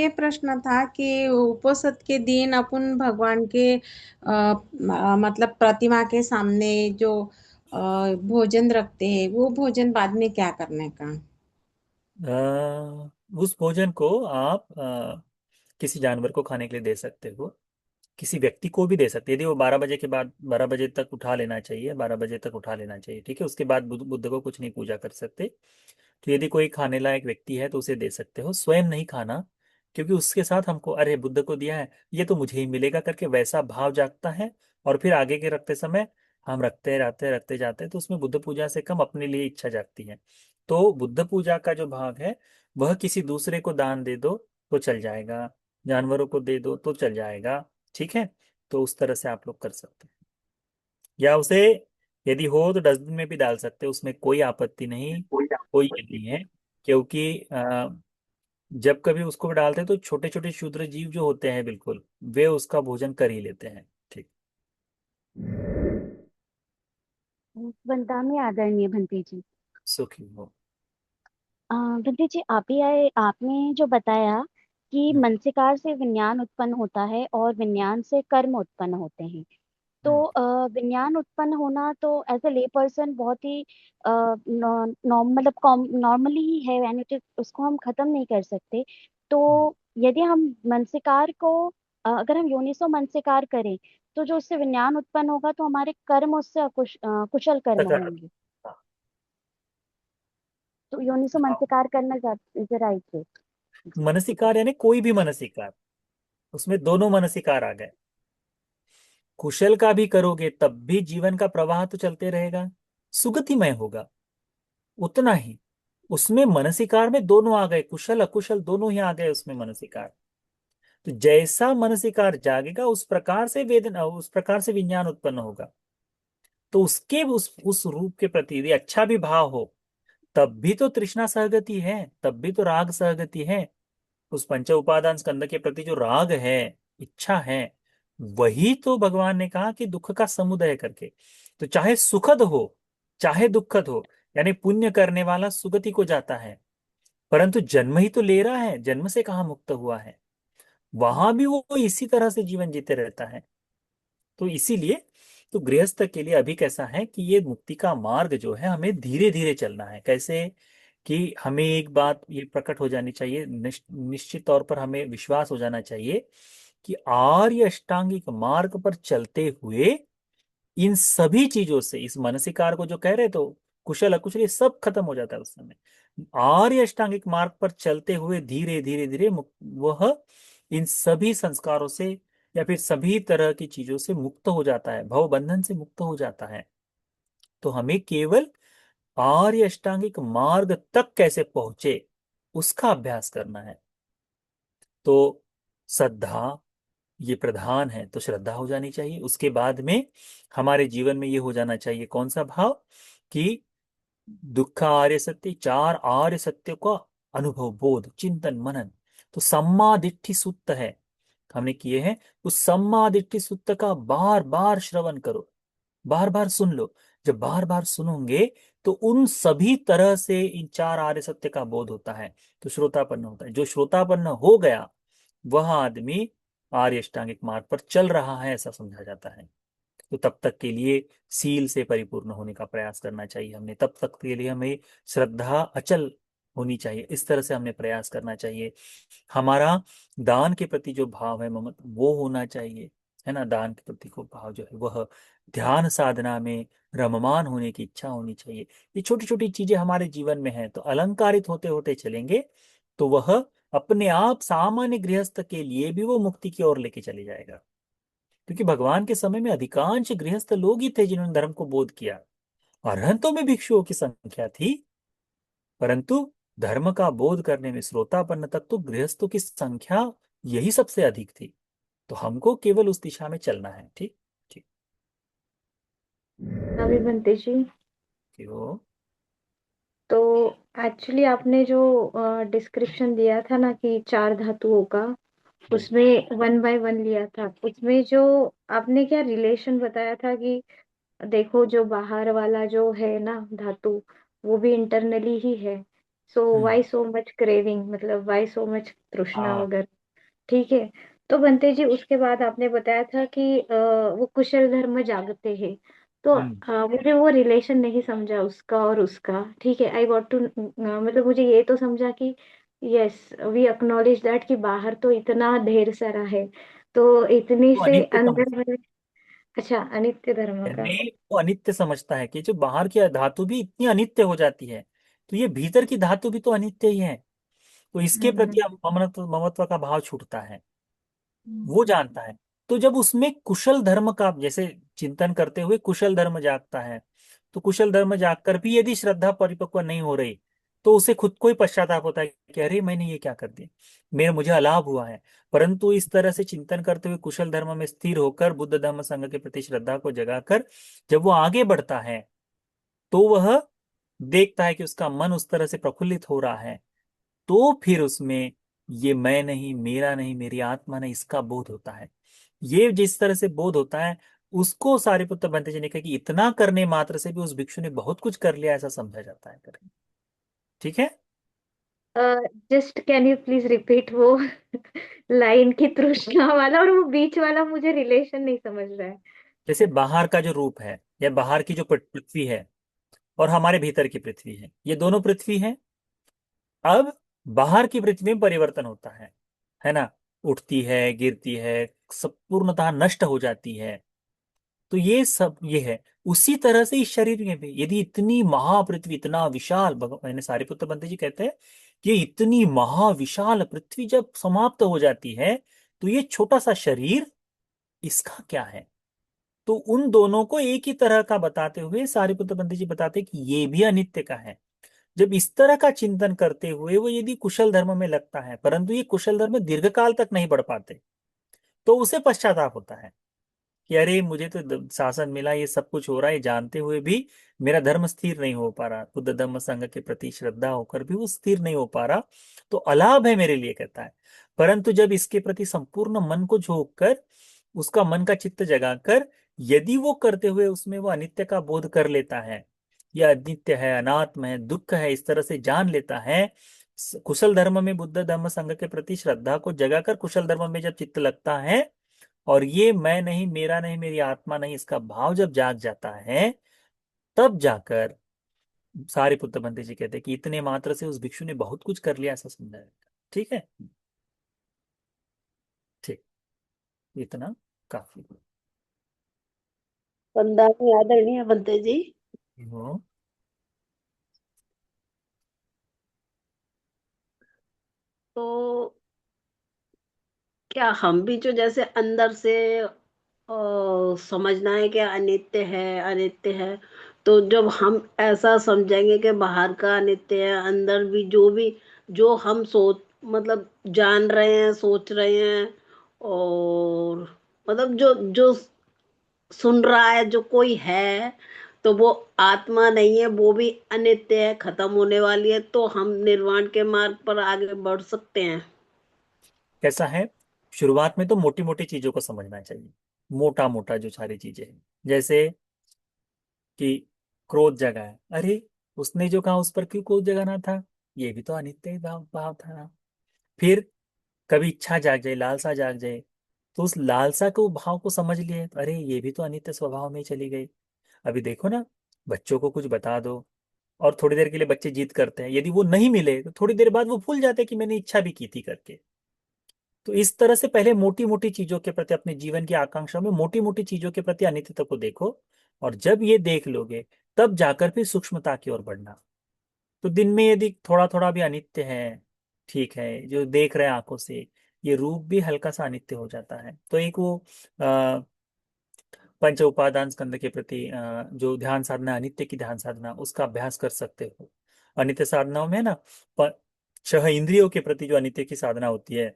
ये प्रश्न था कि उपवास के दिन अपन भगवान के मतलब प्रतिमा के सामने जो भोजन रखते हैं, वो भोजन बाद में क्या करने का? उस भोजन को आप किसी जानवर को खाने के लिए दे सकते हो। किसी व्यक्ति को भी दे सकते हैं। यदि वो 12 बजे के बाद 12 बजे तक उठा लेना चाहिए, 12 बजे तक उठा लेना चाहिए, ठीक है। उसके बाद बुद्ध को कुछ नहीं पूजा कर सकते। तो यदि कोई खाने लायक व्यक्ति है तो उसे दे सकते हो, स्वयं नहीं खाना। क्योंकि उसके साथ हमको अरे बुद्ध को दिया है, ये तो मुझे ही मिलेगा करके वैसा भाव जागता है। और फिर आगे के रखते समय हम रखते जाते हैं, तो उसमें बुद्ध पूजा से कम अपने लिए इच्छा जागती है। तो बुद्ध पूजा का जो भाग है, वह किसी दूसरे को दान दे दो तो चल जाएगा, जानवरों को दे दो तो चल जाएगा, ठीक है। तो उस तरह से आप लोग कर सकते हैं। या उसे यदि हो तो डस्टबिन में भी डाल सकते हैं, उसमें कोई आपत्ति नहीं, कोई ये नहीं है। क्योंकि जब कभी उसको डालते हैं तो छोटे छोटे क्षुद्र जीव जो होते हैं बिल्कुल, वे उसका भोजन कर ही लेते हैं, ठीक। वंदना में आदरणीय भंते जी। सुखी हो। भंते जी, आप ही आए, आपने जो बताया कि हम्म, मनसिकार से विज्ञान उत्पन्न होता है और विज्ञान से कर्म उत्पन्न होते हैं। तो हम्म, विज्ञान उत्पन्न होना तो एज ए ले पर्सन बहुत ही मतलब नॉर्मली ही है, यानी कि उसको हम खत्म नहीं कर सकते। तो हम्म। यदि हम मनसिकार को अगर हम योनिसो मनसिकार करें, तो जो उससे विज्ञान उत्पन्न होगा तो हमारे कर्म उससे कुशल कर्म सकारात्मक। होंगे। तो योनिसो हाँ, मनसिकार करना जरा इसे। मनसिकार यानी कोई भी मनसिकार, उसमें दोनों मनसिकार आ गए। कुशल का भी करोगे तब भी जीवन का प्रवाह तो चलते रहेगा, सुगतिमय होगा उतना ही। उसमें मनसिकार में दोनों आ गए, कुशल अकुशल दोनों ही आ गए उसमें मनसिकार। तो जैसा मनसिकार जागेगा उस प्रकार से विज्ञान उत्पन्न होगा। तो उसके उस रूप के प्रति यदि अच्छा भी भाव हो, तब भी तो तृष्णा सहगति है, तब भी तो राग सहगति है। उस पंच उपादान स्कंद के प्रति जो राग है, इच्छा है, वही तो भगवान ने कहा कि दुख का समुदय करके। तो चाहे सुखद हो चाहे दुखद हो, यानी पुण्य करने वाला सुगति को जाता है, परंतु जन्म ही तो ले रहा है, जन्म से कहाँ मुक्त हुआ है। वहां भी वो इसी तरह से जीवन जीते रहता है। तो इसीलिए तो गृहस्थ के लिए अभी कैसा है कि ये मुक्ति का मार्ग जो है हमें धीरे धीरे चलना है। कैसे कि हमें एक बात ये प्रकट हो जानी चाहिए, निश्चित तौर पर हमें विश्वास हो जाना चाहिए कि आर्य अष्टांगिक मार्ग पर चलते हुए इन सभी चीजों से, इस मानसिकार को जो कह रहे तो कुशल अकुशल ये सब खत्म हो जाता है उस समय। आर्य अष्टांगिक मार्ग पर चलते हुए धीरे धीरे धीरे वह इन सभी संस्कारों से या फिर सभी तरह की चीजों से मुक्त हो जाता है, भव बंधन से मुक्त हो जाता है। तो हमें केवल आर्य अष्टांगिक मार्ग तक कैसे पहुंचे उसका अभ्यास करना है। तो श्रद्धा ये प्रधान है, तो श्रद्धा हो जानी चाहिए। उसके बाद में हमारे जीवन में ये हो जाना चाहिए कौन सा भाव कि दुख आर्य सत्य, चार आर्य सत्य का अनुभव, बोध, चिंतन, मनन। तो सम्मा दिट्ठि सुत्त है, हमने किए हैं। उस सम्मा दिट्ठि सुत्त का बार बार श्रवण करो, बार बार सुन लो। जब बार बार सुनोगे तो उन सभी तरह से इन चार आर्य सत्य का बोध होता है, तो श्रोतापन्न होता है। जो श्रोतापन्न हो गया वह आदमी आर्य अष्टांगिक मार्ग पर चल रहा है, ऐसा समझा जाता है। तो तब तक के लिए सील से परिपूर्ण होने का प्रयास करना चाहिए हमने, तब तक के लिए हमें श्रद्धा अचल होनी चाहिए, इस तरह से हमने प्रयास करना चाहिए। हमारा दान के प्रति जो भाव है ममत, वो होना चाहिए, है ना। दान के प्रति को भाव जो है वह ध्यान साधना में रममान होने की इच्छा होनी चाहिए। ये छोटी छोटी चीजें हमारे जीवन में है तो अलंकारित होते होते चलेंगे, तो वह अपने आप सामान्य गृहस्थ के लिए भी वो मुक्ति की ओर लेके चले जाएगा। क्योंकि भगवान के समय में अधिकांश गृहस्थ लोग ही थे जिन्होंने धर्म को बोध किया। अरहंतों में भिक्षुओं की संख्या थी, परंतु धर्म का बोध करने में श्रोतापन्न तक तो गृहस्थों की संख्या यही सबसे अधिक थी। तो हमको केवल उस दिशा में चलना है, ठीक। ठीक। अभी बनते जी। क्यों। तो एक्चुअली आपने जो डिस्क्रिप्शन दिया था ना कि चार धातुओं का, हम्म, उसमें वन बाय वन लिया था, उसमें जो आपने क्या रिलेशन बताया था कि देखो जो बाहर वाला जो है ना धातु, वो भी इंटरनली ही है। सो हम्म, व्हाई सो मच क्रेविंग, मतलब व्हाई सो मच तृष्णा हाँ, वगैरह। ठीक है। तो बनते जी उसके बाद आपने बताया था कि वो कुशल धर्म जागते हैं। तो हम्म। मुझे वो रिलेशन नहीं समझा उसका और उसका। ठीक है, आई गॉट टू, मतलब मुझे ये तो समझा कि यस वी अक्नॉलेज दैट कि बाहर तो इतना ढेर सारा है, तो इतनी वो से अनित्य समझ अंदर में। अच्छा, अनित्य धर्म का। यानी वो अनित्य समझता है कि जो बाहर की धातु भी इतनी अनित्य हो जाती है, तो ये भीतर की धातु भी तो अनित्य ही है। तो इसके प्रति अब ममत्व ममत्व का भाव छूटता है, वो जानता है। तो जब उसमें कुशल धर्म का जैसे चिंतन करते हुए कुशल धर्म जागता है, तो कुशल धर्म जागकर भी यदि श्रद्धा परिपक्व नहीं हो रही, तो उसे खुद को ही पश्चाताप होता है कि अरे मैंने ये क्या कर दिया, मुझे अलाभ हुआ है। परंतु इस तरह से चिंतन करते हुए कुशल धर्म में स्थिर होकर बुद्ध धर्म संघ के प्रति श्रद्धा को जगाकर जब वो आगे बढ़ता है, तो वह देखता है कि उसका मन उस तरह से प्रफुल्लित हो रहा है, तो फिर उसमें ये मैं नहीं, मेरा नहीं, मेरी आत्मा नहीं, इसका बोध होता है। ये जिस तरह से बोध होता है, उसको सारिपुत्र भंते जी ने कहा कि इतना करने मात्र से भी उस भिक्षु ने बहुत कुछ कर लिया, ऐसा समझा जाता है करके। ठीक है। Just can you please repeat वो लाइन की तृष्णा वाला और वो बीच वाला, मुझे रिलेशन नहीं समझ रहा है। जैसे बाहर का जो रूप है या बाहर की जो पृथ्वी है और हमारे भीतर की पृथ्वी है, ये दोनों पृथ्वी है। अब बाहर की पृथ्वी में परिवर्तन होता है ना, उठती है, गिरती है, सब पूर्णतः नष्ट हो जाती है। तो ये सब ये है। उसी तरह से इस शरीर में भी यदि इतनी महापृथ्वी, इतना विशाल, मैंने सारिपुत्र बंते जी कहते हैं कि इतनी महाविशाल पृथ्वी जब समाप्त हो जाती है, तो ये छोटा सा शरीर, इसका क्या है। तो उन दोनों को एक ही तरह का बताते हुए सारिपुत्र बंते जी बताते हैं कि ये भी अनित्य का है। जब इस तरह का चिंतन करते हुए वो यदि कुशल धर्म में लगता है, परंतु ये कुशल धर्म दीर्घकाल तक नहीं बढ़ पाते, तो उसे पश्चाताप होता है कि अरे मुझे तो शासन मिला, ये सब कुछ हो रहा है, जानते हुए भी मेरा धर्म स्थिर नहीं हो पा रहा, बुद्ध धर्म संघ के प्रति श्रद्धा होकर भी वो स्थिर नहीं हो पा रहा, तो अलाभ है मेरे लिए, कहता है। परंतु जब इसके प्रति संपूर्ण मन को झोंक कर, उसका मन का चित्त जगाकर यदि वो करते हुए उसमें वो अनित्य का बोध कर लेता है, यह अनित्य है, अनात्म है, दुख है, इस तरह से जान लेता है, कुशल धर्म में बुद्ध धर्म संघ के प्रति श्रद्धा को जगाकर कुशल धर्म में जब चित्त लगता है, और ये मैं नहीं, मेरा नहीं, मेरी आत्मा नहीं, इसका भाव जब जाग जाता है, तब जाकर सारिपुत्र बंते जी कहते हैं कि इतने मात्र से उस भिक्षु ने बहुत कुछ कर लिया, ऐसा समझाया। ठीक है। ठीक। इतना काफी वंदनीय आदरणीय बनते जी। हो। तो क्या हम भी जो जैसे अंदर से समझना है कि अनित्य है, अनित्य है, तो जब हम ऐसा समझेंगे कि बाहर का अनित्य है, अंदर भी जो हम सोच मतलब जान रहे हैं, सोच रहे हैं, और मतलब जो जो सुन रहा है, जो कोई है, तो वो आत्मा नहीं है, वो भी अनित्य है, खत्म होने वाली है, तो हम निर्वाण के मार्ग पर आगे बढ़ सकते हैं। कैसा है, शुरुआत में तो मोटी मोटी चीजों को समझना चाहिए, मोटा मोटा जो सारी चीजें हैं। जैसे कि क्रोध जगा है, अरे उसने जो कहा उस पर क्यों क्रोध जगाना था, ये भी तो अनित्य ही भाव भाव था ना। फिर कभी इच्छा जाग जाए, लालसा जाग जाए, तो उस लालसा को भाव को समझ लिए, तो अरे ये भी तो अनित्य स्वभाव में ही चली गई। अभी देखो ना, बच्चों को कुछ बता दो और थोड़ी देर के लिए बच्चे जिद करते हैं, यदि वो नहीं मिले तो थोड़ी देर बाद वो भूल जाते हैं कि मैंने इच्छा भी की थी करके। तो इस तरह से पहले मोटी मोटी चीजों के प्रति, अपने जीवन की आकांक्षा में मोटी मोटी चीजों के प्रति अनित्यता को देखो, और जब ये देख लोगे, तब जाकर फिर सूक्ष्मता की ओर बढ़ना। तो दिन में यदि थोड़ा थोड़ा भी अनित्य है, ठीक है, जो देख रहे हैं आंखों से, ये रूप भी हल्का सा अनित्य हो जाता है। तो एक वो पंच उपादान स्कंद के प्रति जो ध्यान साधना है, अनित्य की ध्यान साधना, उसका अभ्यास कर सकते हो। अनित्य साधनाओं में ना, छह इंद्रियों के प्रति जो अनित्य की साधना होती है,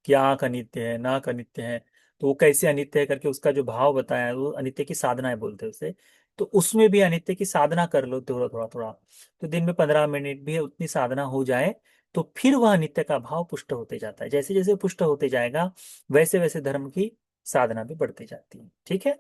कि आंख अनित्य है, नाक अनित्य है, तो वो कैसे अनित्य है करके उसका जो भाव बताया है, वो अनित्य की साधनाएं बोलते हैं उसे। तो उसमें भी अनित्य की साधना कर लो थोड़ा थोड़ा थोड़ा, तो दिन में 15 मिनट भी उतनी साधना हो जाए, तो फिर वह अनित्य का भाव पुष्ट होते जाता है। जैसे जैसे पुष्ट होते जाएगा, वैसे वैसे धर्म की साधना भी बढ़ती जाती है। ठीक है।